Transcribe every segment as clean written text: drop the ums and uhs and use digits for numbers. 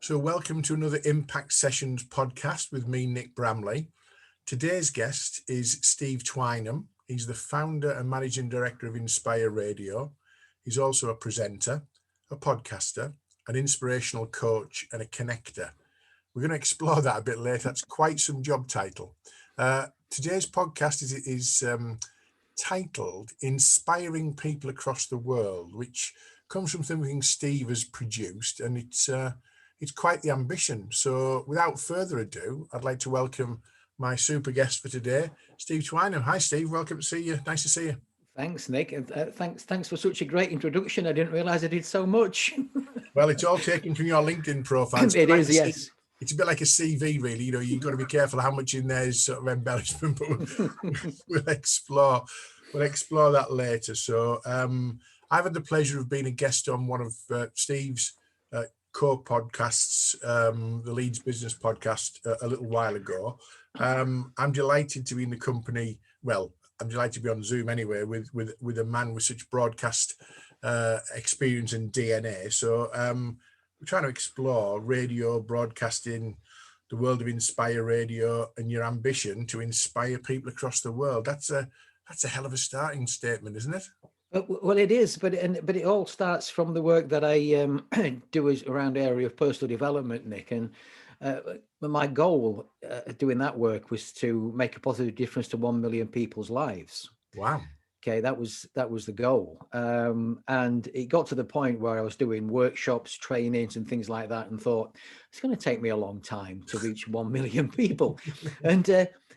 So welcome to another Impact Sessions podcast with me, Nick Bramley. Today's guest is Steve Twynham. He's the founder and managing director of Inspire Radio. He's also a presenter, a podcaster, an inspirational coach, and a connector. We're going to explore that a bit later. That's quite some job title. Today's podcast is titled Inspiring People Across the World, which comes from something Steve has produced, and it's quite the ambition. So without further ado, I'd like to welcome my super guest for today, Steve Twynham. Hi, Steve. Welcome to see you. Nice to see you. Thanks, Nick. Thanks for such a great introduction. I didn't realize I did so much. Well, it's all taken from your LinkedIn profile. It is, yes. It's a bit like a CV, really. You know, you've got to be careful how much in there is sort of embellishment, but we'll explore that later. So I've had the pleasure of being a guest on one of Steve's co-podcasts, the Leeds Business Podcast, a little while ago. I'm delighted to be in the company. Well, I'm delighted to be on Zoom anyway with a man with such broadcast experience and DNA. So we're trying to explore radio, broadcasting, the world of Inspire Radio, and your ambition to inspire people across the world. That's a hell of a starting statement, isn't it? Well, it is, but it all starts from the work that I do around the area of personal development, Nick. And my goal doing that work was to make a positive difference to 1 million people's lives. Wow. Okay, that was the goal. And it got to the point where I was doing workshops, trainings and things like that, and thought, it's going to take me a long time to reach 1 million people.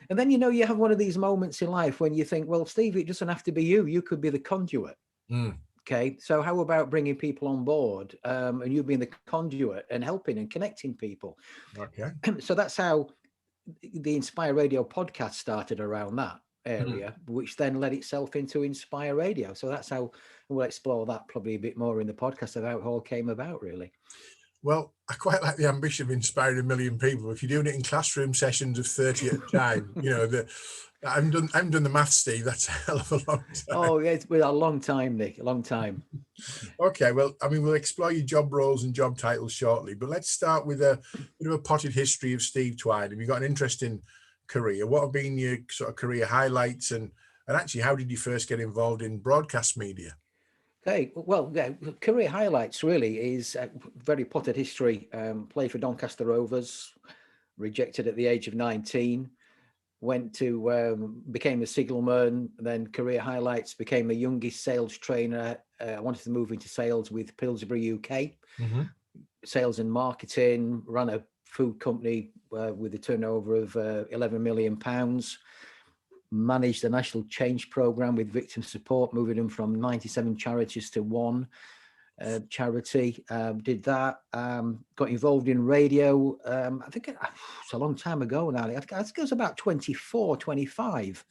And then, you know, you have one of these moments in life when you think, well, Steve, it doesn't have to be you. You could be the conduit. Okay, so how about bringing people on board and you being the conduit and helping and connecting people? Okay. So that's how the Inspire Radio podcast started around that area, which then led itself into Inspire Radio. So that's how we'll explore that probably a bit more in the podcast of how it all came about, really. Well, I quite like the ambition of inspiring 1 million people. If you're doing it in classroom sessions of 30 at a time, you know, I haven't done the maths, Steve. That's a hell of a long time. Oh, yeah, it's been a long time, Nick, a long time. Okay, well, I mean, we'll explore your job roles and job titles shortly, but let's start with a bit of a potted history of Steve Twynham. You've got an interesting career. What have been your sort of career highlights, and actually, how did you first get involved in broadcast media? Okay, well, yeah, career highlights really is very potted history. Played for Doncaster Rovers, rejected at the age of 19, went to, became a signalman, then career highlights, became the youngest sales trainer. I wanted to move into sales with Pillsbury UK, sales and marketing, ran a food company with a turnover of £11 million. Managed the national change program with victim support, moving them from 97 charities to one charity. Did that. Got involved in radio. I think it's a long time ago now. I think it was about 24, 25.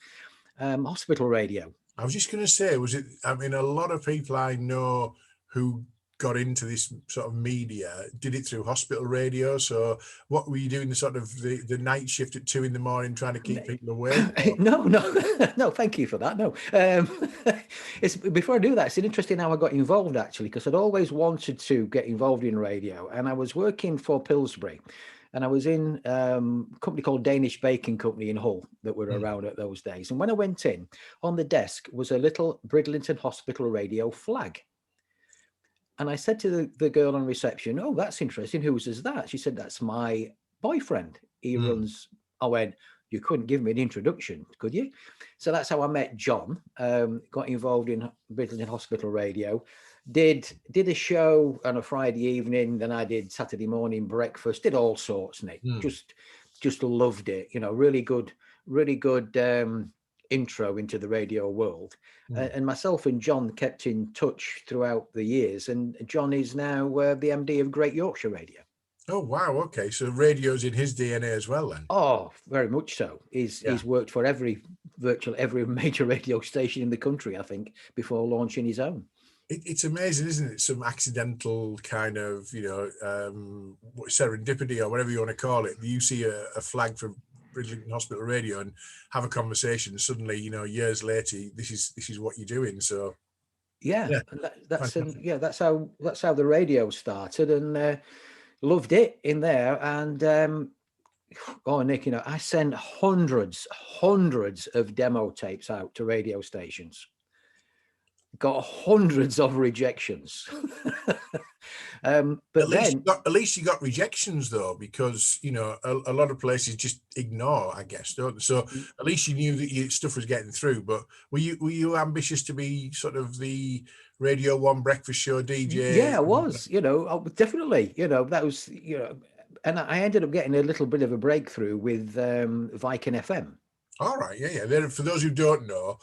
Hospital radio. I was just going to say, was it? I mean, a lot of people I know who got into this sort of media did it through hospital radio. So what were you doing, the sort of the night shift at 2 a.m. trying to keep people awake? No, thank you for that. No, it's before I do that, it's interesting how I got involved, actually, because I'd always wanted to get involved in radio, and I was working for Pillsbury, and I was in a company called Danish Baking Company in Hull that were around at those days. And when I went in, on the desk was a little Bridlington Hospital radio flag. And I said to the girl on reception, "Oh, that's interesting. Whose is that?" She said, "That's my boyfriend. He runs." I went, "You couldn't give me an introduction, could you?" So that's how I met John. Got involved in Bridlington Hospital Radio. Did a show on a Friday evening. Then I did Saturday morning breakfast. Did all sorts, Nick. Just loved it. You know, really good intro into the radio world. And myself and John kept in touch throughout the years, and John is now the MD of Great Yorkshire Radio. Oh wow, okay, so radio's in his DNA as well then. Oh, very much so. He's worked for virtually every major radio station in the country, I think, before launching his own. It's amazing, isn't it? Some accidental kind of, you know, serendipity or whatever you want to call it. You see a flag from Bridlington Hospital Radio and have a conversation. Suddenly, you know, years later, this is what you're doing. So, that's how the radio started. And loved it in there. And oh, Nick, I sent hundreds of demo tapes out to radio stations. Got hundreds of rejections. But at least you got rejections though, because a lot of places just ignore, I guess, don't they? So at least you knew that your stuff was getting through. But were you ambitious to be sort of the Radio 1 breakfast show DJ? Yeah, I was. Definitely. That was. And I ended up getting a little bit of a breakthrough with Viking FM. All right, yeah. For those who don't know,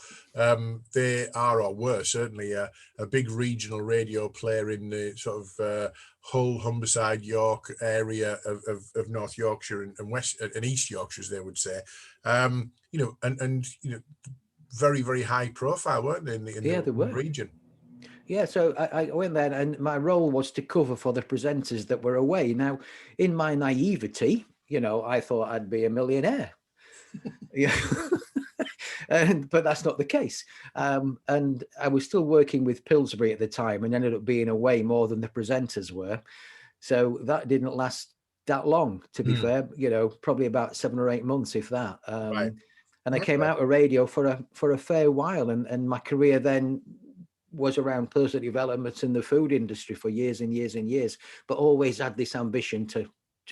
they are, or were, certainly a big regional radio player in the sort of Hull, Humberside, York area of North Yorkshire and West and East Yorkshire, as they would say. And very, very high profile, weren't they, in the region? Yeah, so I went there, and my role was to cover for the presenters that were away. Now, in my naivety, I thought I'd be a millionaire. Yeah. But that's not the case. And I was still working with Pillsbury at the time and ended up being away more than the presenters were. So that didn't last that long, to be fair, probably about 7 or 8 months, if that. Right. And I came out of radio for a fair while. And my career then was around personal development in the food industry for years and years and years, but always had this ambition to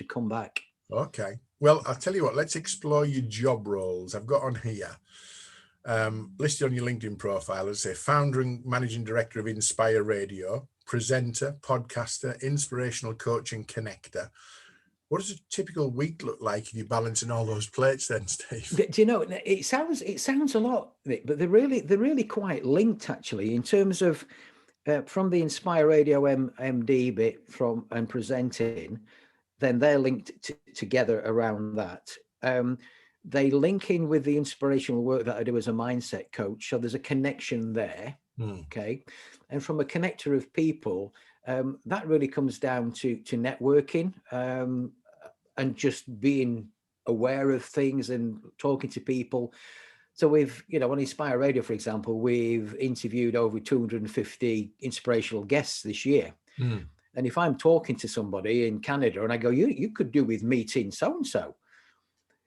come back. Okay. Well, I'll tell you what, let's explore your job roles. I've got on here, listed on your LinkedIn profile, as a founder and managing director of Inspire Radio, presenter, podcaster, inspirational coach and connector. What does a typical week look like if you're balancing all those plates then, Steve? Do you know, it sounds a lot, Nick, but they're really quite linked, actually, in terms of from the Inspire Radio MD bit and presenting, then they're linked together around that. They link in with the inspirational work that I do as a mindset coach. So there's a connection there. Okay. And from a connector of people, that really comes down to networking and just being aware of things and talking to people. So we've, on Inspire Radio, for example, we've interviewed over 250 inspirational guests this year. And if I'm talking to somebody in Canada and I go, you could do with meeting so-and-so.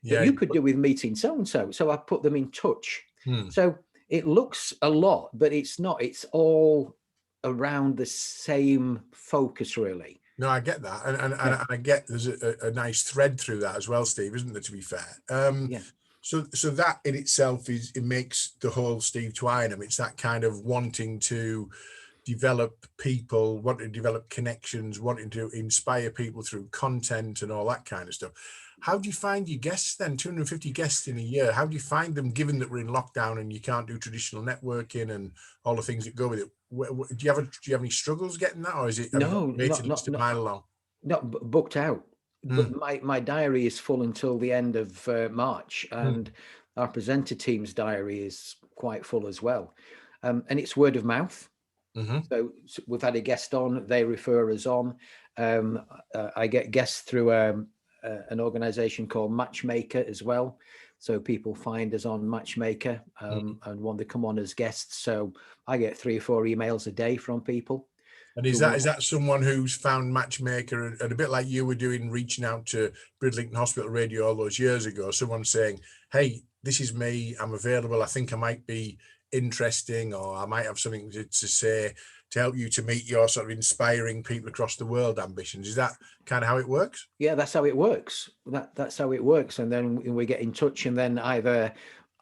Yeah, you could do with meeting so-and-so. So I put them in touch. So it looks a lot, but it's not. It's all around the same focus, really. No, I get that. And I get there's a nice thread through that as well, Steve, isn't there, to be fair? So that in itself it makes the whole Steve Twynham. It's that kind of wanting to develop people, wanting to develop connections, wanting to inspire people through content and all that kind of stuff. How do you find your guests then? 250 guests in a year. How do you find them, given that we're in lockdown and you can't do traditional networking and all the things that go with it? Do you have any struggles getting that, or is it not mile long? Not booked out. But my diary is full until the end of March, and our presenter team's diary is quite full as well. And it's word of mouth. So we've had a guest on, they refer us on. I get guests through an organization called Matchmaker as well. So people find us on Matchmaker and want to come on as guests. So I get 3 or 4 emails a day from people. And is that someone who's found Matchmaker and a bit like you were doing, reaching out to Bridlington Hospital Radio all those years ago, someone saying, hey, this is me, I'm available, I think I might be interesting, or I might have something to say to help you to meet your sort of inspiring people across the world ambitions. Is that kind of how it works? Yeah, that's how it works. That's how it works. And then we get in touch, and then either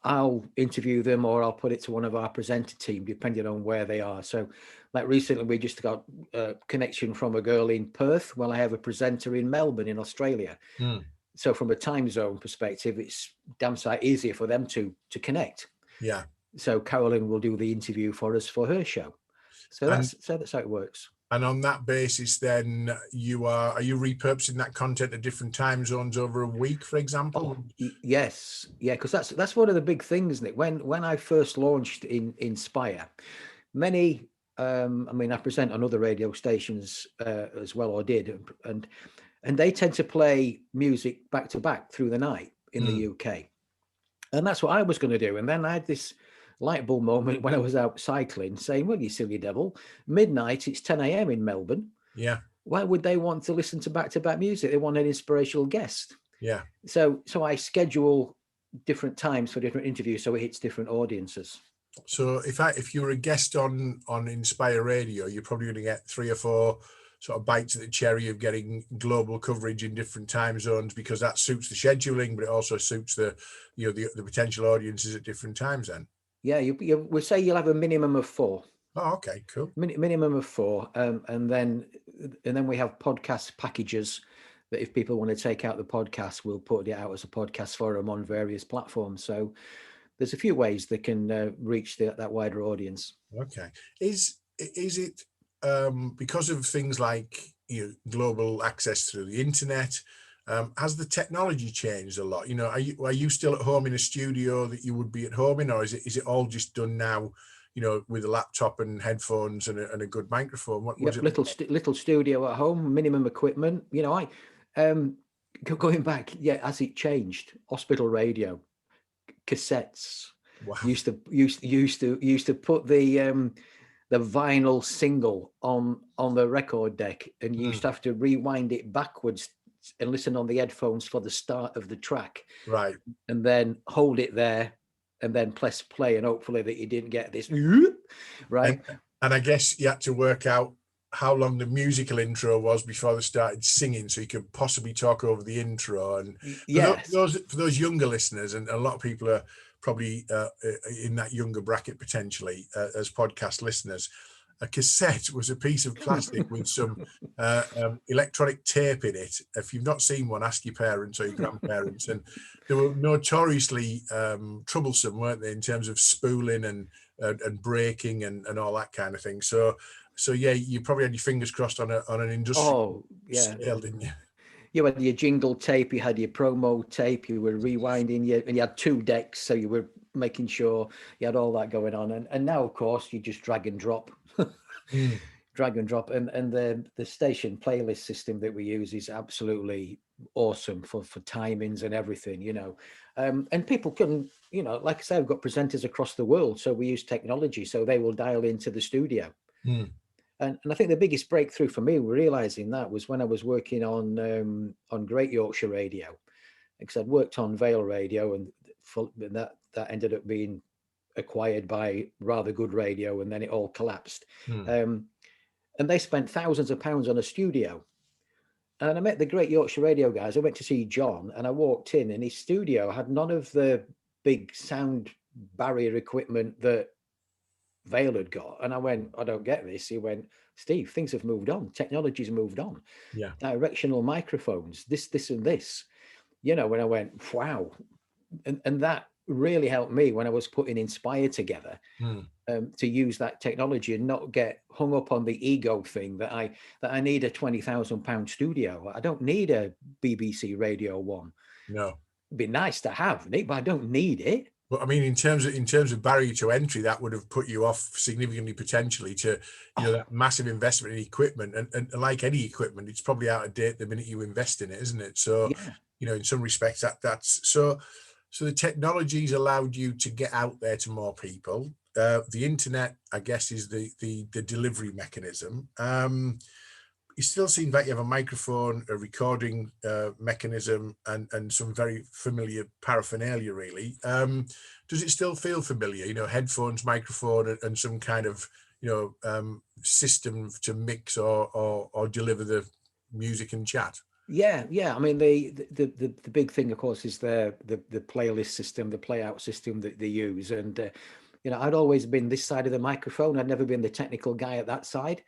I'll interview them or I'll put it to one of our presenter team, depending on where they are. So like recently we just got a connection from a girl in Perth. Well, I have a presenter in Melbourne in Australia. So from a time zone perspective, it's damn sight easier for them to connect. Yeah. So Carolyn will do the interview for us for her show. So that's how it works. And on that basis, then are you repurposing that content at different time zones over a week, for example? Yes, yeah, because that's one of the big things, Nick. When I first launched in Inspire, many I present on other radio stations as well, or did, and they tend to play music back to back through the night in the UK, and that's what I was going to do. And then I had this light bulb moment when I was out cycling, saying, well, you silly devil, midnight, it's 10 a.m. in Melbourne. Yeah. why would they want to listen to back-to-back music? They want an inspirational guest. Yeah. So I schedule different times for different interviews, so it hits different audiences. So if you were a guest on Inspire Radio, you're probably going to get 3 or 4 sort of bites at the cherry of getting global coverage in different time zones, because that suits the scheduling, but it also suits the potential audiences at different times then. Yeah, we say you'll have a minimum of 4. Oh, okay, cool. Minimum of 4, and then we have podcast packages that if people want to take out the podcast, we'll put it out as a podcast for them on various platforms. So there's a few ways they can reach that wider audience. Okay, is it because of things like global access through the internet? Has the technology changed a lot? Are you still at home in a studio that you would be at home in, or is it all just done now, with a laptop and headphones and a good microphone? What was it? Little studio at home, minimum equipment. Going back, has it changed? Hospital radio, cassettes. Wow. Used to put the vinyl single on the record deck, and you used to have to rewind it backwards and listen on the headphones for the start of the track, right, and then hold it there and then press play, and hopefully that you didn't get this right. And I guess you had to work out how long the musical intro was before they started singing, so you could possibly talk over the intro. And for those younger listeners, and a lot of people are probably in that younger bracket potentially as podcast listeners, a cassette was a piece of plastic with some electronic tape in it. If you've not seen one, ask your parents or your grandparents. And they were notoriously troublesome, weren't they, in terms of spooling and breaking and all that kind of thing. So yeah, you probably had your fingers crossed on an industrial scale, didn't you? You had your jingle tape, you had your promo tape, you were rewinding, and you had 2 decks, so you were making sure you had all that going on. And now, of course, you just drag and drop. Drag and drop, and the station playlist system that we use is absolutely awesome for timings and everything, and people can, like I say, I've got presenters across the world, so we use technology, so they will dial into the studio. And I think the biggest breakthrough for me realizing that was when I was working on Great Yorkshire Radio, because I'd worked on Vale Radio, and that ended up being acquired by Rather Good Radio, and then it all collapsed. And they spent thousands of pounds on a studio. And I met the Great Yorkshire Radio guys. I went to see John, and I walked in, and his studio had none of the big sound barrier equipment that Vale had got. And I went, I don't get this. He went, Steve, things have moved on. Technology's moved on. Yeah. Directional microphones, this and this. When I went, wow. And that really helped me when I was putting Inspire together, to use that technology and not get hung up on the ego thing that I need a £20,000 studio. I don't need a BBC Radio 1. No. It'd be nice to have, Nick, but I don't need it. But I mean, in terms of barrier to entry, that would have put you off significantly, potentially, to that massive investment in equipment, and like any equipment, it's probably out of date the minute you invest in it, isn't it? So in some respects, that's so the technology's allowed you to get out there to more people. The internet, I guess, is the delivery mechanism. You still seem like you have a microphone, a recording mechanism, and some very familiar paraphernalia, really. Does it still feel familiar? Headphones, microphone, and some kind of system to mix or deliver the music and chat? Yeah. I mean, the big thing, of course, is the playlist system, the playout system that they use, and I'd always been this side of the microphone. I'd never been the technical guy at that side.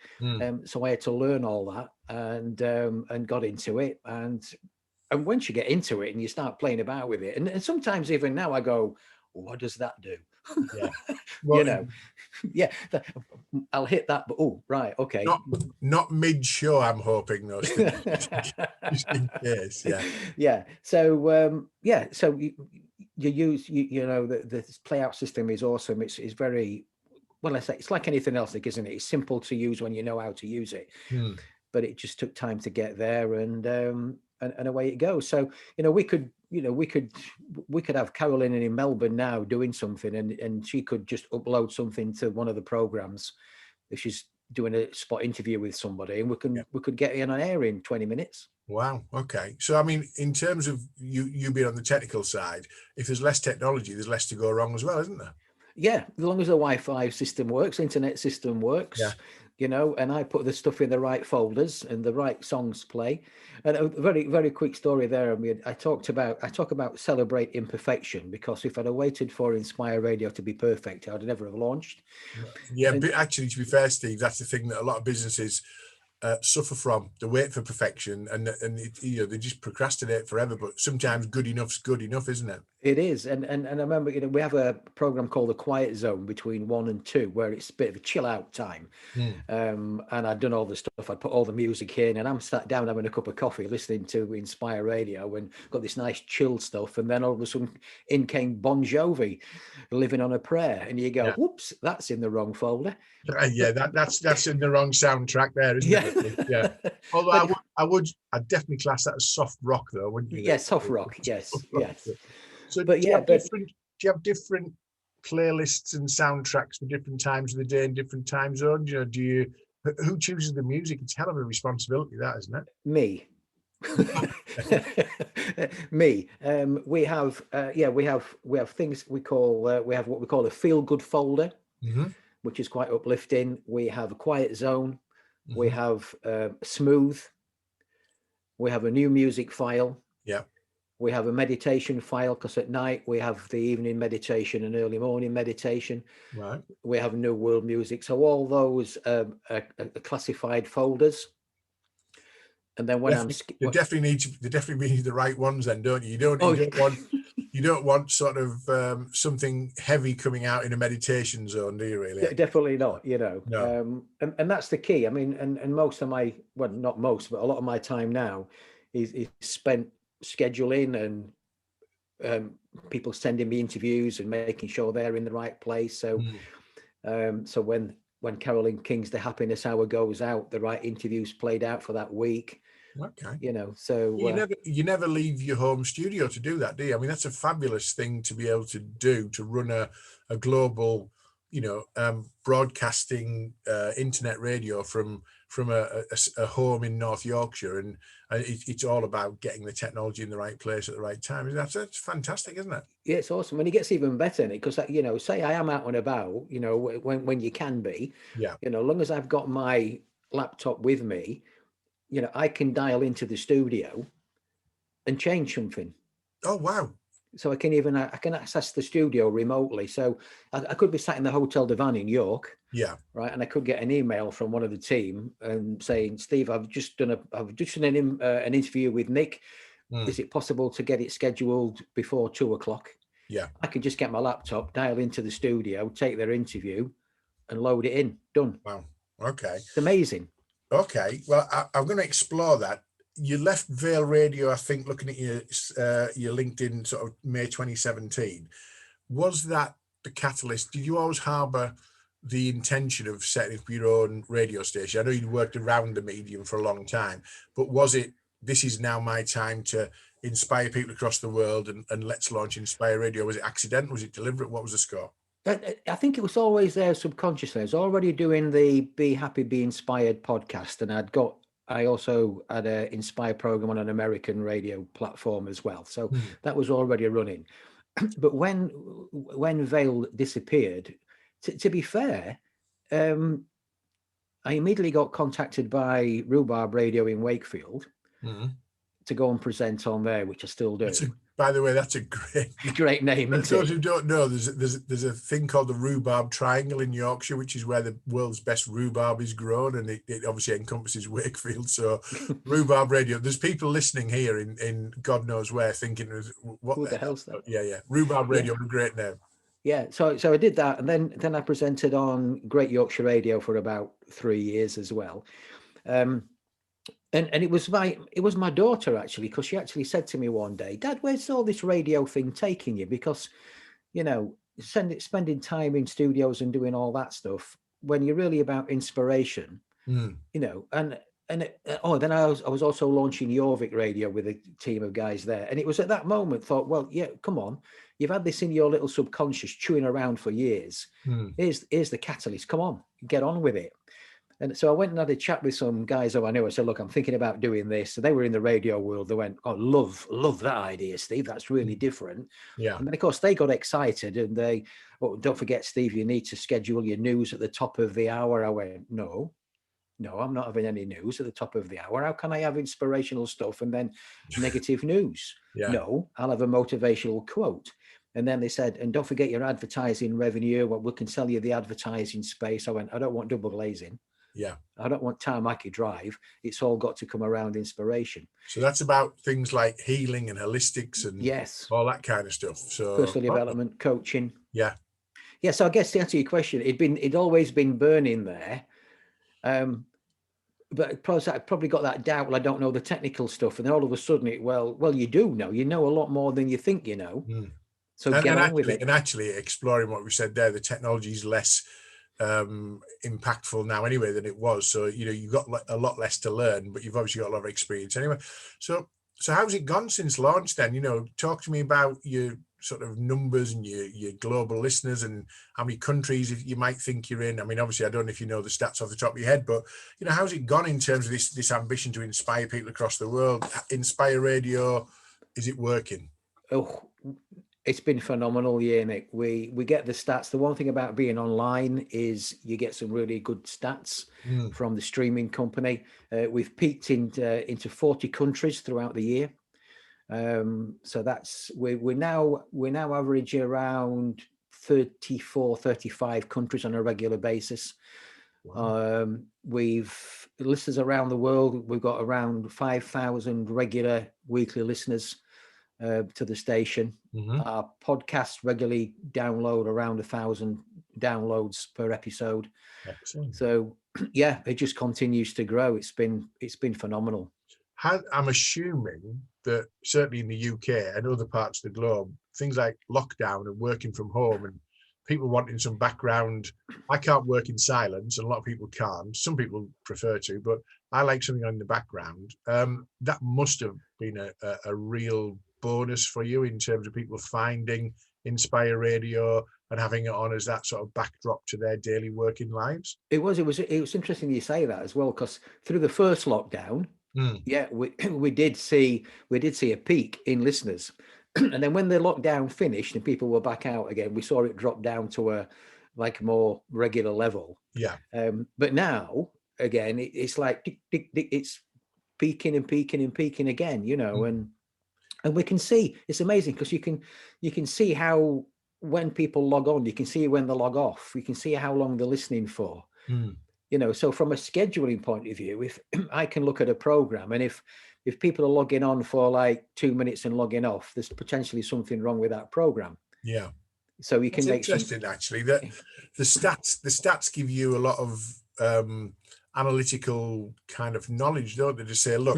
So I had to learn all that and got into it. And once you get into it and you start playing about with it, and sometimes even now I go, what does that do? Yeah. Well, I'll hit that, but right, okay. Not mid-show, I'm hoping, though. Just in case, yeah. Yeah. So so you use the playout system is awesome. It's very well. I say it's like anything else, isn't it? It's simple to use when you know how to use it. But it just took time to get there, and away it goes. So we could have Carolyn in Melbourne now doing something, and she could just upload something to one of the programs if she's Mm-hmm. doing a spot interview with somebody, and Yeah. we could get in on air in 20 minutes. Wow. Okay. So, I mean, in terms of you being on the technical side, if there's less technology, there's less to go wrong as well, isn't there? Yeah, as long as the Wi-Fi system works, internet system works, Yeah. you know, and I put the stuff in the right folders and the right songs play. And a very, very quick story there. I mean, I talk about celebrate imperfection, because if I'd have waited for Inspire Radio to be perfect, I'd never have launched. Yeah, And but actually, to be fair, Steve, that's the thing that a lot of businesses suffer from. They wait for perfection, and they just procrastinate forever. But sometimes good enough's good enough, isn't it? it is, and I remember, you know, we have a program called the Quiet Zone between 1 and 2, where it's a bit of a chill out time. And I'd done all the stuff. I'd put all the music in, and I'm sat down having a cup of coffee, listening to Inspire Radio, and got this nice chill stuff. And then all of a sudden, in came Bon Jovi, Living on a Prayer, and you go, Yeah. "Whoops, that's in the wrong folder." Yeah, that's in the wrong soundtrack there, isn't it? Yeah. Although I'd definitely class that as soft rock, though, wouldn't you? Yeah, soft rock. Yes, yes. So, But do yeah, you have different playlists and soundtracks for different times of the day and different time zones? You know, who chooses the music? It's a hell of a responsibility, that, isn't it? me. Me. We have things we call we have what we call a feel good folder, which is quite uplifting. We have a quiet zone. We have smooth. We have a new music file. Yeah. We have a meditation file, because at night we have the evening meditation and early morning meditation. Right. We have new world music. So all those are classified folders. And then when they definitely need the right ones, then, don't you? You don't want sort of something heavy coming out in a meditation zone, do you? Really? Definitely not. You know, no. And that's the key. I mean, and most of my, well, not most, but a lot of my time now is spent scheduling and people sending me interviews and making sure they're in the right place. So, so when Carolyn King's The Happiness Hour goes out, the right interviews played out for that week. Okay. You know, so you never leave your home studio to do that, do you? I mean, that's a fabulous thing to be able to do, to run a global, you know, broadcasting internet radio from a home in North Yorkshire, and it's all about getting the technology in the right place at the right time. That's fantastic, isn't it? Yeah, it's awesome. And it gets even better in it, because, you know, say I am out and about, you know, when you can be, yeah, you know, as long as I've got my laptop with me, you know, I can dial into the studio and change something. Oh, wow. So I can access the studio remotely. So I could be sat in the Hotel Divan in York. Yeah. Right. And I could get an email from one of the team and saying, Steve, I've just done an interview with Nick. Is it possible to get it scheduled before 2:00? Yeah. I can just get my laptop, dial into the studio, take their interview and load it in. Done. Wow. Okay. It's amazing. Okay. Well, I'm going to explore that. You left Vale Radio, I think, looking at your LinkedIn, sort of May 2017. Was that the catalyst? Did you always harbour the intention of setting up your own radio station? I know you'd worked around the medium for a long time, but was it, this is now my time to inspire people across the world and let's launch Inspire Radio? Was it accidental? Was it deliberate? What was the score? I think it was always there subconsciously. I was already doing the Be Happy, Be Inspired podcast, and I also had an Inspire program on an American radio platform as well. So that was already running. But when Vale disappeared, to be fair, I immediately got contacted by Rhubarb Radio in Wakefield to go and present on there, which I still do. By the way, that's a great name. For those who don't know, there's a thing called the Rhubarb Triangle in Yorkshire, which is where the world's best rhubarb is grown, and it obviously encompasses Wakefield. So Rhubarb Radio, there's people listening here in God knows where thinking, what the hell's that? Yeah. Rhubarb Radio, a great name. Yeah, so I did that, and then I presented on Great Yorkshire Radio for about 3 years as well. And it was my daughter, actually, because she actually said to me one day, Dad, where's all this radio thing taking you? Because, you know, spending time in studios and doing all that stuff, when you're really about inspiration, you know, then I was also launching Jorvik Radio with a team of guys there. And it was at that moment thought, well, yeah, come on, you've had this in your little subconscious chewing around for years. Here's the catalyst. Come on, get on with it. And so I went and had a chat with some guys who I knew. I said, look, I'm thinking about doing this. So they were in the radio world. They went, oh, love that idea, Steve. That's really different. Yeah. And then, of course, they got excited and they, oh, don't forget, Steve, you need to schedule your news at the top of the hour. I went, no, I'm not having any news at the top of the hour. How can I have inspirational stuff and then negative news? Yeah. No, I'll have a motivational quote. And then they said, and don't forget your advertising revenue. Well, we can sell you the advertising space. I went, I don't want double glazing. Yeah. I don't want tarmacy drive. It's all got to come around inspiration. So that's about things like healing and holistics and yes, all that kind of stuff. So personal development, coaching. Yeah. Yeah. So I guess to answer your question, it'd always been burning there. But I probably got that doubt. Well, I don't know the technical stuff. And then all of a sudden you do know, a lot more than you think, So get on with it. And actually exploring what we said there, the technology is less impactful now anyway than it was. So, you've got a lot less to learn, but you've obviously got a lot of experience anyway. So how's it gone since launch then? Talk to me about your sort of numbers and your global listeners and how many countries you might think you're in. I mean, obviously, I don't know if you know the stats off the top of your head, but, how's it gone in terms of this ambition to inspire people across the world? Inspire Radio, is it working? Oh, it's been phenomenal, Nick. We get the stats. The one thing about being online is you get some really good stats from the streaming company. We've peaked into 40 countries throughout the year. So that's we're now average around 34, 35 countries on a regular basis. Wow. We've listeners around the world. We've got around 5,000 regular weekly listeners to the station. Our podcasts regularly download around 1,000 downloads per episode. Excellent. So yeah, it just continues to grow. It's been phenomenal. I'm assuming that certainly in the UK and other parts of the globe, things like lockdown and working from home and people wanting some background. I can't work in silence, and a lot of people can't. Some people prefer to, but I like something on the background. That must have been a real bonus for you in terms of people finding Inspire Radio and having it on as that sort of backdrop to their daily working lives. It was interesting you say that as well, because through the first lockdown, yeah, we did see a peak in listeners, and then when the lockdown finished and people were back out again, we saw it drop down to a more regular level. Yeah. But now again, it's like it's peaking and peaking and peaking again, and we can see it's amazing because you can see how when people log on, you can see when they log off, you can see how long they're listening for. So from a scheduling point of view, if I can look at a program and if people are logging on for like 2 minutes and logging off, there's potentially something wrong with that program. Yeah. So you can make interesting actually that the stats give you a lot of analytical kind of knowledge, don't they? To say, look,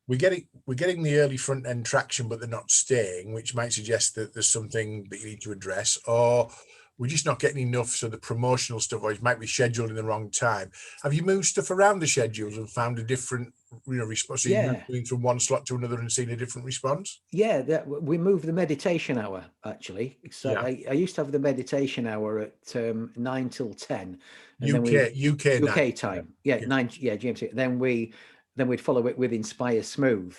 we're getting the early front end traction, but they're not staying, which might suggest that there's something that you need to address, or we're just not getting enough. So the promotional stuff always might be scheduled in the wrong time. Have you moved stuff around the schedules and found a different, response? So you're moving from one slot to another and seeing a different response? Yeah, we moved the meditation hour actually. So I used to have the meditation hour at 9 till 10. And UK time. Yeah, 9. Yeah, GMT. Then we'd follow it with Inspire Smooth,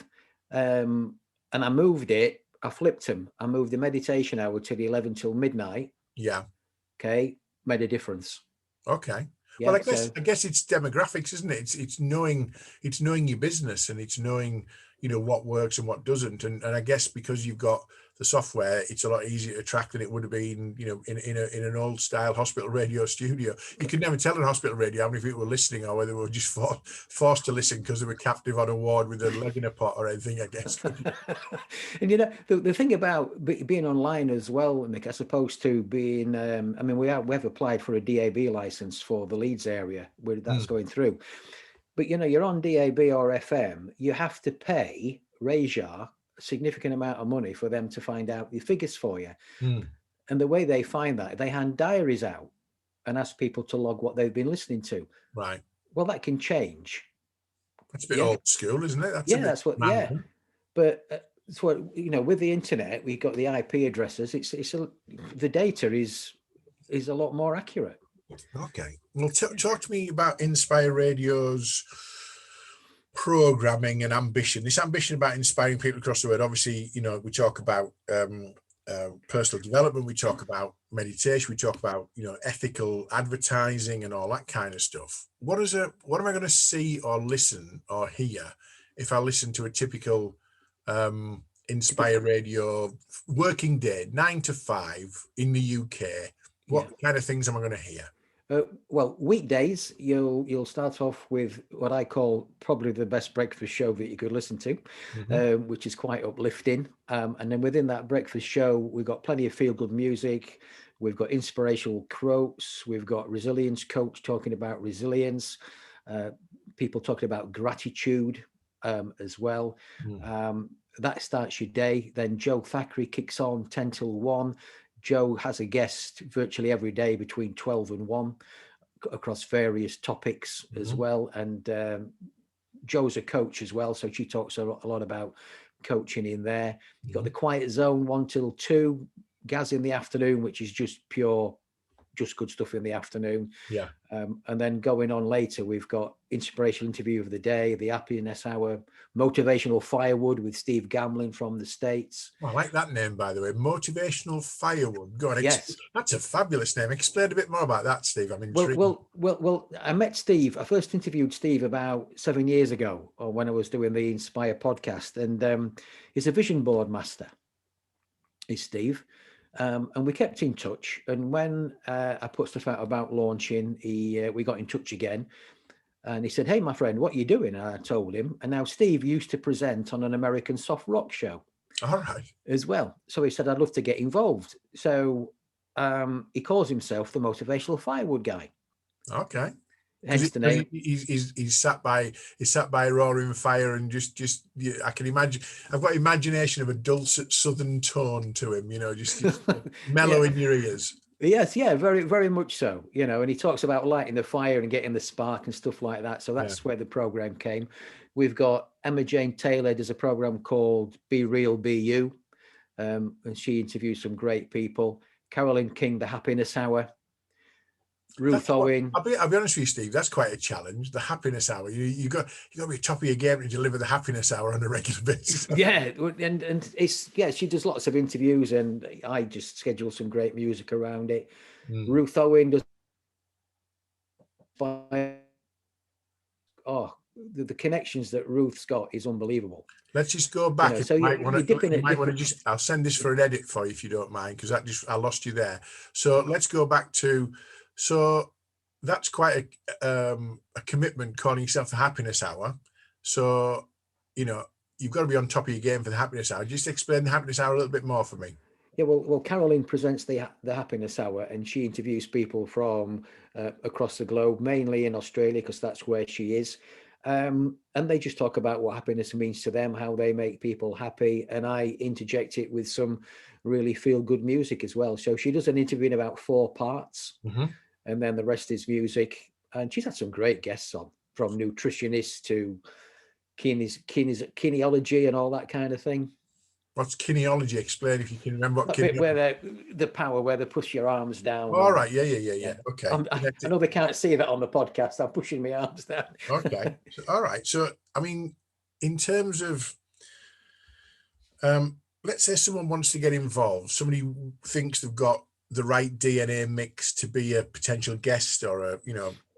and I moved it. I flipped them. I moved the meditation hour to the 11 till midnight. Yeah. Okay. Made a difference. Okay. Yeah, well, I guess it's demographics, isn't it? It's knowing your business, and it's knowing, what works and what doesn't. And I guess because you've got the software, it's a lot easier to track than it would have been, in an old style hospital radio studio. You could never tell in hospital radio how many people were listening or whether they were just forced to listen because they were captive on a ward with their leg in a pot or anything, I guess. And the thing about being online as well, Nick, as opposed to being, we have applied for a DAB license for the Leeds area where that's going through. But you're on DAB or FM, you have to pay Rajar a significant amount of money for them to find out the figures for you. And the way they find that, they hand diaries out and ask people to log what they've been listening to. Right. Well, that can change. That's a bit old school, isn't it? That's what. Manual. Yeah, but it's what with the internet, we've got the IP addresses. The data is a lot more accurate. Okay. Well, talk to me about Inspire Radio's programming and ambition. This ambition about inspiring people across the world. Obviously, we talk about personal development, we talk about meditation, we talk about ethical advertising and all that kind of stuff. What am I going to see or listen or hear if I listen to a typical Inspire Radio working day, 9 to 5 in the UK? What kind of things am I going to hear? Well, weekdays, you'll start off with what I call probably the best breakfast show that you could listen to, which is quite uplifting. And then within that breakfast show, we've got plenty of feel-good music. We've got inspirational quotes. We've got resilience coach talking about resilience. People talking about gratitude as well. That starts your day. Then Joe Thackeray kicks on 10 till 1. Joe has a guest virtually every day between 12 and 1 across various topics as well. And Joe's a coach as well, so she talks a lot about coaching in there. You've got the quiet zone 1 till 2, Gaz in the afternoon, which is just good stuff in the afternoon. Yeah. And then going on later, we've got inspirational interview of the day, the happiness hour, motivational firewood with Steve Gamlin from the States. Oh, I like that name, by the way. Motivational firewood. Go on. Yes. That's a fabulous name. Explain a bit more about that, Steve. I'm intrigued. Well, I met Steve. I first interviewed Steve about 7 years ago, or when I was doing the Inspire podcast, and he's a vision board master. Is Steve. And we kept in touch. And when I put stuff out about launching, we got in touch again. And he said, "Hey, my friend, what are you doing?" And I told him. And now Steve used to present on an American soft rock show. All right. As well. So he said, "I'd love to get involved." So he calls himself the motivational firewood guy. Okay. Hence the name. He's sat by a roaring fire and just I can imagine. I've got imagination of a dulcet southern tone to him, just mellow in your ears. Yes, yeah, very, very much so. And he talks about lighting the fire and getting the spark and stuff like that. So that's where the program came. We've got Emma Jane Taylor. There's a program called Be Real, Be You, and she interviews some great people. Carolyn King, the Happiness Hour. Ruth Owen. I'll be honest with you, Steve. That's quite a challenge. The happiness hour. You got to be top of your game to deliver the happiness hour on a regular basis. Yeah, and it's she does lots of interviews, and I just schedule some great music around it. Ruth Owen does. The connections that Ruth's got is unbelievable. Let's just go back. I'll send this for an edit for you if you don't mind, because I lost you there. So let's go back to. So that's quite a commitment, calling yourself the happiness hour. So, you've got to be on top of your game for the happiness hour. Just explain the happiness hour a little bit more for me. Yeah, well, Carolyn presents the happiness hour, and she interviews people from across the globe, mainly in Australia, because that's where she is. And they just talk about what happiness means to them, how they make people happy. And I interject it with some really feel good music as well. So she does an interview in about 4 parts. And then the rest is music. And she's had some great guests on, from nutritionists to kineology and all that kind of thing. What's kineology? Explain if you can remember what kineology. Where the power, where they push your arms down. All right. Yeah. Okay. I know they can't see that on the podcast. I'm pushing my arms down. Okay. All right. So, I mean, in terms of, let's say someone wants to get involved. Somebody thinks they've got the right DNA mix to be a potential guest or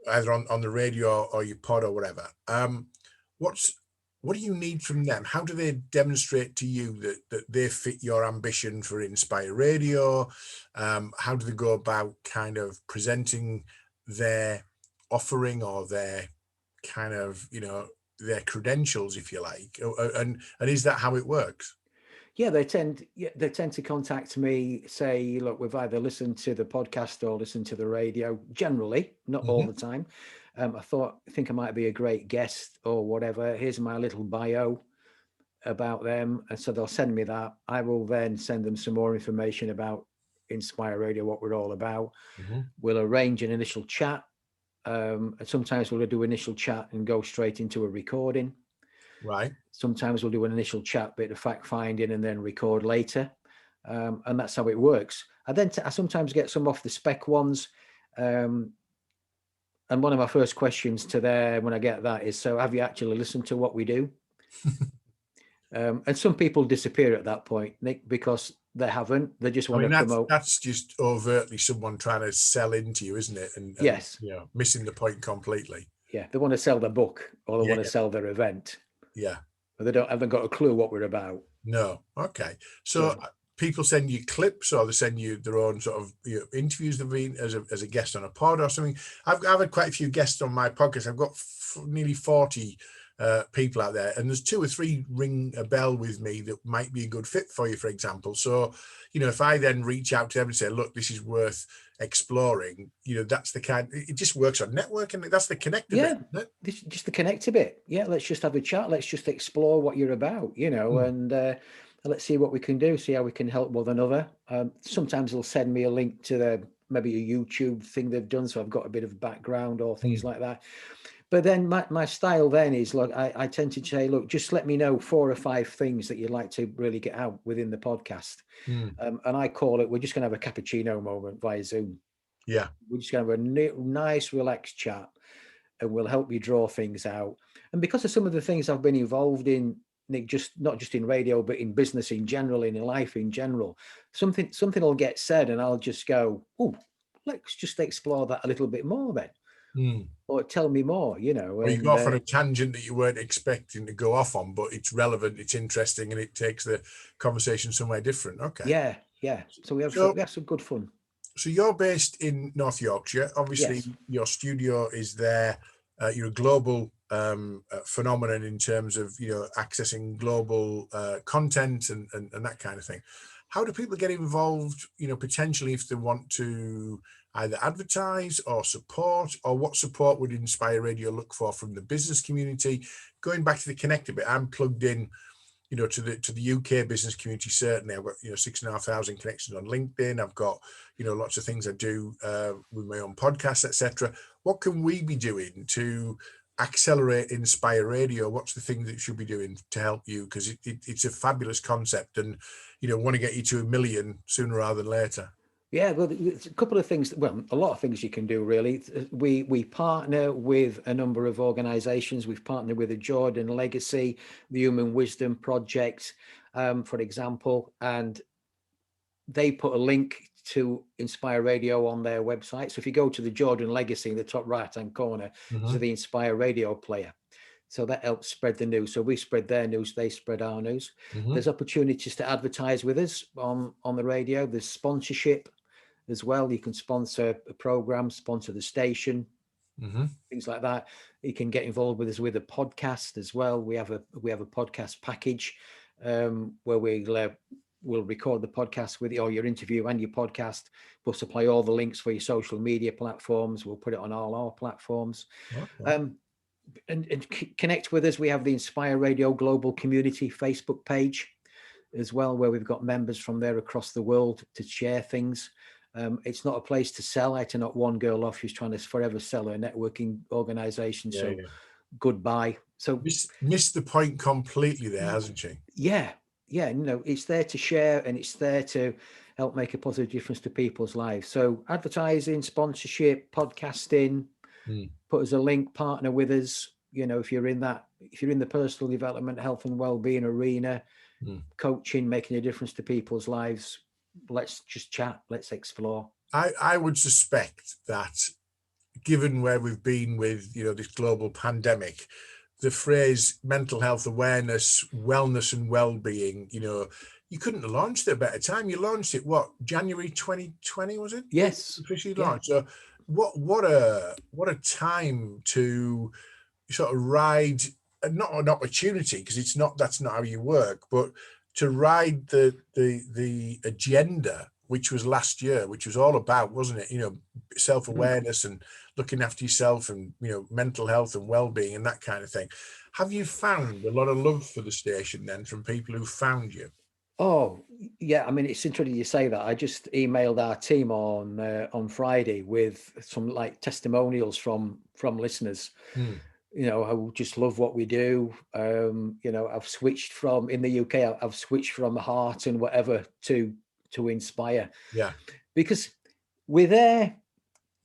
either on the radio or your pod or whatever. What do you need from them? How do they demonstrate to you that they fit your ambition for Inspire Radio? How do they go about kind of presenting their offering or their kind of, their credentials, if you like? And is that how it works? Yeah, they tend to contact me, say, look, we've either listened to the podcast or listened to the radio, generally, not all the time. I think I might be a great guest or whatever. Here's my little bio about them. And so they'll send me that. I will then send them some more information about Inspire Radio, what we're all about. We'll arrange an initial chat. Sometimes we'll do initial chat and go straight into a recording. Right. Sometimes we'll do an initial chat, bit of fact finding, and then record later. And that's how it works. I sometimes get some off the spec ones. And one of my first questions to them when I get that is, so have you actually listened to what we do? And some people disappear at that point, Nick, because they haven't. They just want to promote. That's just overtly someone trying to sell into you, isn't it? And Yes. missing the point completely. Yeah. They want to sell their book, or they want to sell their event. Yeah. But they haven't got a clue what we're about. No. Okay. So people send you clips, or they send you their own sort of interviews they've been as a guest on a pod or something. I've had quite a few guests on my podcast. I've got nearly 40 people out there, and there's 2 or 3 ring a bell with me that might be a good fit for you, for example. So if I then reach out to them and say, look, this is worth exploring, that's the kind, it just works on networking. That's the connector bit, isn't it? Just the connector bit. Yeah, let's just have a chat, let's just explore what you're about, and let's see what we can do, see how we can help one another. Sometimes they'll send me a link to maybe a YouTube thing they've done, so I've got a bit of background or things like that. But then my style then is, look, I tend to say, look, just let me know 4 or 5 things that you'd like to really get out within the podcast. And I call it, we're just going to have a cappuccino moment via Zoom. Yeah. We're just going to have a nice, relaxed chat, and we'll help you draw things out. And because of some of the things I've been involved in, Nick, not just in radio, but in business in general, in life in general, something will get said and I'll just go, oh, let's just explore that a little bit more then. Or tell me more, Or you go off on a tangent that you weren't expecting to go off on, but it's relevant, it's interesting, and it takes the conversation somewhere different. Okay. Yeah. So we have some good fun. So you're based in North Yorkshire. Obviously, your studio is there. You're a global phenomenon in terms of accessing global content and that kind of thing. How do people get involved, potentially, if they want to either advertise or support, or what support would Inspire Radio look for from the business community? Going back to the connector bit, I'm plugged in, to the UK business community. Certainly, I've got 6,500 connections on LinkedIn. I've got lots of things I do with my own podcasts, etc. What can we be doing to accelerate Inspire Radio? What's the thing that you should be doing to help you? Because it's a fabulous concept, and want to get you to 1 million sooner rather than later. Yeah, well, it's a couple of things. Well, a lot of things you can do, really. We partner with a number of organizations. We've partnered with the Jordan Legacy, the Human Wisdom Project, for example, and they put a link to Inspire Radio on their website. So if you go to the Jordan Legacy in the top right-hand corner, to the Inspire Radio player. So that helps spread the news. So we spread their news, they spread our news. There's opportunities to advertise with us on the radio. There's sponsorship as well. You can sponsor a program, sponsor the station, things like that. You can get involved with us with a podcast as well. We have a podcast package where we'll record the podcast with you, or your interview and your podcast. We'll supply all the links for your social media platforms. We'll put it on all our platforms. And connect with us. We have the Inspire Radio Global Community Facebook page as well, where we've got members from there across the world to share things. It's not a place to sell. I turn not one girl off who's trying to forever sell her networking organization. Goodbye. So missed the point completely there, hasn't she? Yeah. It's there to share, and it's there to help make a positive difference to people's lives. So advertising, sponsorship, podcasting, put us a link, partner with us. If you're in the personal development, health and well-being arena, coaching, making a difference to people's lives, let's just chat, let's explore. I would suspect that, given where we've been with this global pandemic, the phrase mental health awareness, wellness and well-being, you couldn't have launched it at a better time. You launched it January 2020, was it? Yes. Officially launched. So what a time to sort of ride, not an opportunity, because that's not how you work, but to ride the agenda, which was last year, which was all about, wasn't it, self-awareness and looking after yourself, and mental health and well-being and that kind of thing. Have you found a lot of love for the station then from people who found you? Oh yeah, I mean, it's interesting you say that. I just emailed our team on Friday with some testimonials from listeners. I just love what we do. I've switched from, in the UK, I've switched from heart and whatever to Inspire. Yeah. Because we're there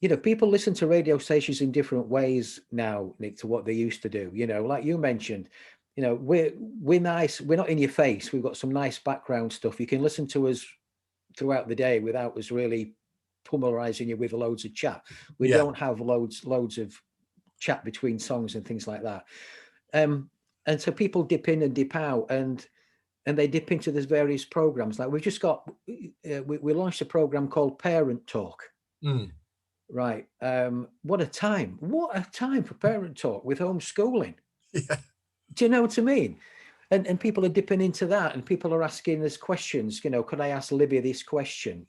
People listen to radio stations in different ways now, Nick, to what they used to do. Like you mentioned, we're nice. We're not in your face. We've got some nice background stuff. You can listen to us throughout the day without us really pulverizing you with loads of chat. We don't have loads of chat between songs and things like that. And so people dip in and dip out, and they dip into these various programs. Like we've just got, we launched a program called Parent Talk. Right. What a time for Parent Talk with homeschooling. Yeah. Do you know what I mean? And people are dipping into that, and people are asking us questions. Could I ask Libby this question?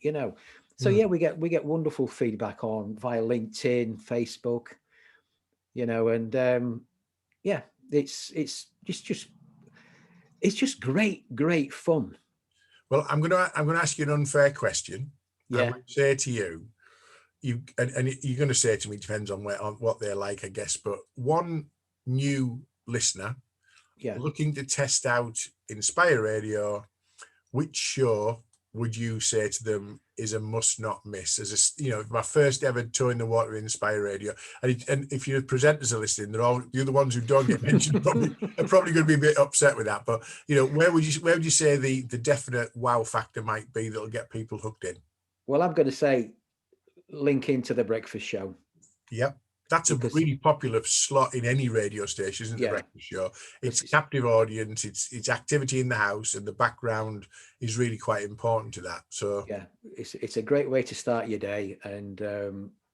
So yeah, we get wonderful feedback on via LinkedIn, Facebook. And yeah, it's just great fun. Well, I'm gonna ask you an unfair question. Yeah. I'm gonna say to you, and you're going to say to me, depends on what they're like, I guess. But one new listener, looking to test out Inspire Radio, which show would you say to them is a must not miss? As my first ever toe in the water in Inspire Radio, and if your presenters are listening, they're all the other ones who don't get mentioned are probably going to be a bit upset with that. But where would you say the definite wow factor might be that'll get people hooked in? Well, I'm going to say link into the breakfast show. Yep. That's a really popular slot in any radio station, isn't it? The breakfast show. It's a captive audience. It's activity in the house, and the background is really quite important to that. So yeah, it's a great way to start your day, and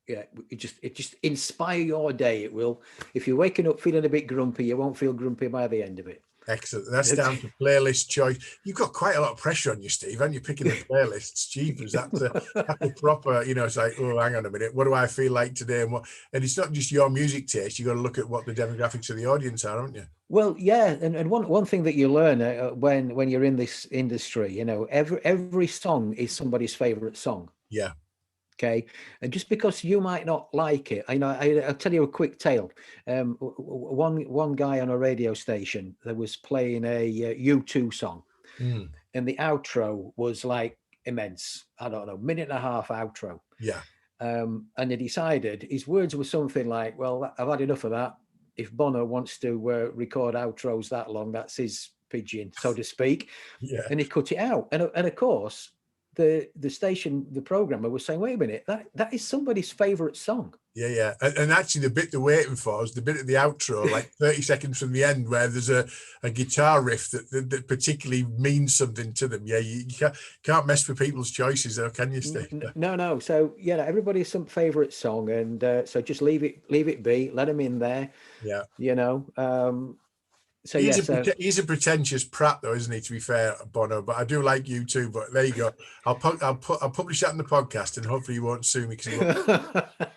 it just inspire your day. It will. If you're waking up feeling a bit grumpy, you won't feel grumpy by the end of it. Excellent. That's down to playlist choice. You've got quite a lot of pressure on you, Steve, and you're picking the playlists. Jeepers, that's a proper, it's like, oh, hang on a minute, what do I feel like today? And it's not just your music taste. You've got to look at what the demographics of the audience are, haven't you? Well, yeah, and one thing that you learn when you're in this industry, every song is somebody's favorite song. Yeah. Okay, and just because you might not like it, I'll tell you a quick tale. One guy on a radio station that was playing a U2 song, and the outro was like immense. I don't know, minute and a half outro. Yeah. And he decided his words were something like, "Well, I've had enough of that. If Bono wants to record outros that long, that's his pigeon, so to speak." Yeah. And he cut it out, and of course, the station, the programmer was saying, wait a minute, that is somebody's favorite song. Yeah. And actually the bit they're waiting for is the bit at the outro, like 30 seconds from the end, where there's a guitar riff that particularly means something to them. Yeah, you can't mess with people's choices though, can you, Steve? No. So everybody's some favorite song, and so just leave it be, let them in there. Yeah. So he's a pretentious prat, though, isn't he? To be fair, Bono, but I do like you too. But there you go. I'll publish that in the podcast, and hopefully you won't sue me because he won't.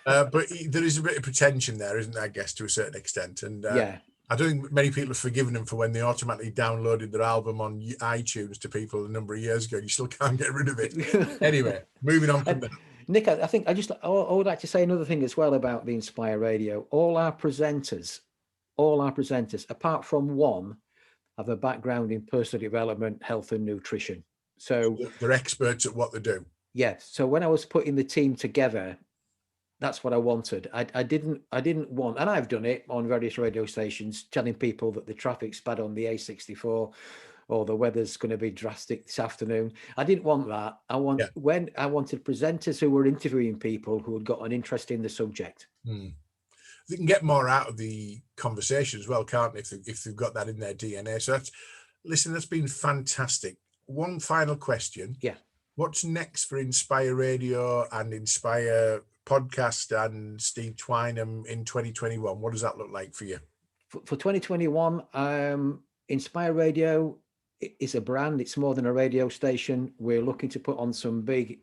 But there is a bit of pretension there, isn't there? I guess to a certain extent, and I don't think many people have forgiven him for when they automatically downloaded their album on iTunes to people a number of years ago. You still can't get rid of it. Anyway, moving on from that. Nick, I think I would like to say another thing as well about the Inspire Radio. All our presenters, apart from one, have a background in personal development, health and nutrition. So they're experts at what they do. Yeah. So when I was putting the team together, that's what I wanted. I didn't want, and I've done it on various radio stations, telling people that the traffic's bad on the A64 or the weather's going to be drastic this afternoon. I didn't want that. I wanted presenters who were interviewing people who had got an interest in the subject. They can get more out of the conversation as well, can't they, if they've got that in their DNA. So that's been fantastic. One final question. Yeah. What's next for Inspire Radio and Inspire Podcast and Steve Twynham in 2021? What does that look like for you? For 2021, Inspire Radio is a brand. It's more than a radio station. We're looking to put on some big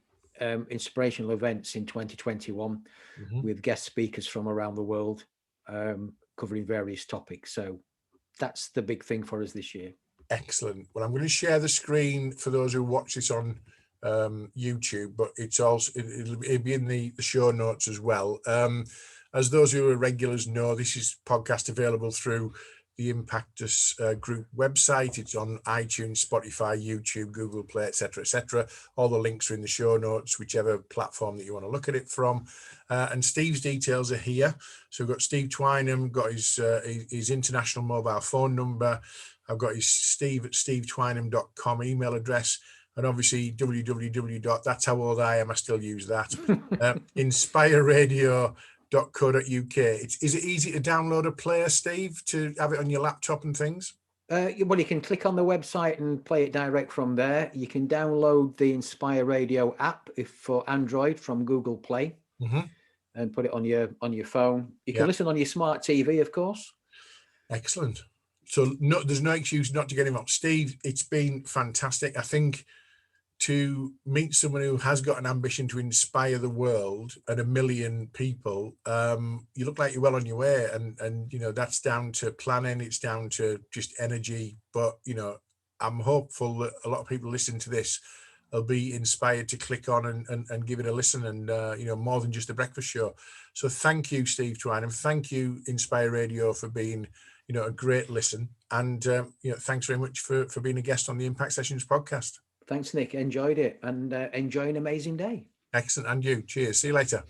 inspirational events in 2021 with guest speakers from around the world, covering various topics. So that's the big thing for us this year. Excellent. Well, I'm going to share the screen for those who watch this on YouTube, but it's also it'll be in the show notes as well. As those who are regulars know, this is podcast available through the IMPACTUS group website. It's on iTunes, Spotify, YouTube, Google Play, etc., etc. All the links are in the show notes, whichever platform that you want to look at it from. And Steve's details are here. So we've got Steve Twynham, got his international mobile phone number. I've got his steve@stevetwynham.com email address. And obviously www. That's how old I am. I still use that. inspireradio.co.uk. Is it easy to download a player, Steve, to have it on your laptop and things? Well, you can click on the website and play it direct from there. You can download the Inspire Radio app for Android from Google Play, and put it on your phone. You can listen on your smart TV, of course. Excellent. So there's no excuse not to get involved. Steve, it's been fantastic. I think to meet someone who has got an ambition to inspire the world and 1 million people, you look like you're well on your way, and that's down to planning, it's down to just energy. But I'm hopeful that a lot of people listening to this will be inspired to click on and give it a listen, and more than just a breakfast show. So thank you, Steve Twynham. Thank you, Inspire Radio, for being a great listen, and thanks very much for being a guest on the Impact Sessions podcast. Thanks, Nick. Enjoyed it, and enjoy an amazing day. Excellent. And you. Cheers. See you later.